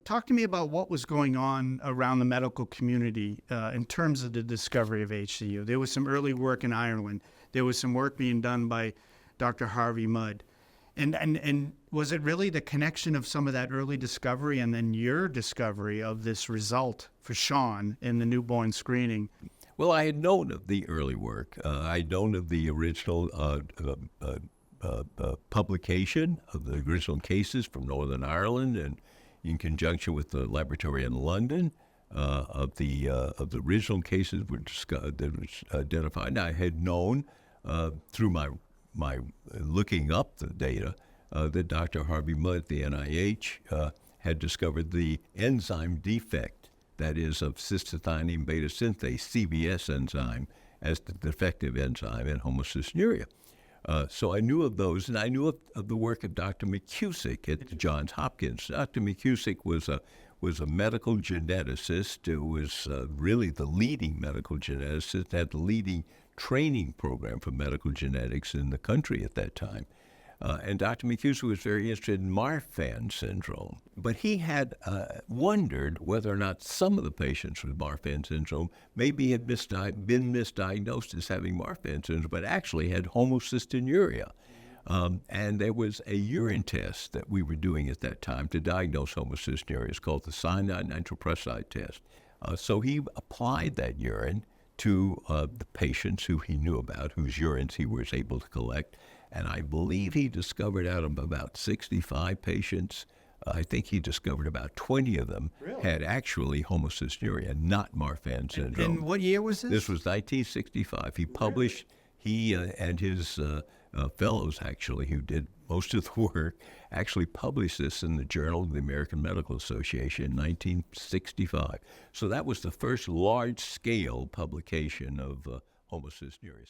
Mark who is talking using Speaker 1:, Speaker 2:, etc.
Speaker 1: talk to me about what was going on around the medical community in terms of the discovery of HCU. There was some early work in Ireland. There was some work being done by Dr. Harvey Mudd. And was it really the connection of some of that early discovery and then your discovery of this result for Sean in the newborn screening?
Speaker 2: Well, I had known of the early work. I'd known of the original publication of the original cases from Northern Ireland, and in conjunction with the laboratory in London, of the original cases that was identified. And I had known through my looking up the data that Dr. Harvey Mudd at the NIH had discovered the enzyme defect, that is, of cystathionine beta synthase, CBS enzyme, as the defective enzyme in homocystinuria. So I knew of those, and I knew of the work of Dr. McCusick at Johns Hopkins. Dr. McCusick was a medical geneticist who was really the leading medical geneticist, had the leading training program for medical genetics in the country at that time. And Dr. McCusick was very interested in Marfan syndrome. But he had wondered whether or not some of the patients with Marfan syndrome maybe had been misdiagnosed as having Marfan syndrome, but actually had homocystinuria. And there was a urine test that we were doing at that time to diagnose homocystinuria called the cyanide nitroprusside test. So he applied that urine to the patients who he knew about, whose urines he was able to collect. And I believe he discovered out of about 65 patients, I think he discovered about 20 of them had actually homocystinuria, not Marfan syndrome.
Speaker 1: And what year was this?
Speaker 2: This was 1965. He published, he and his fellows actually, who did most of the work, actually published this in the Journal of the American Medical Association in 1965. So that was the first large-scale publication of homocystinuria.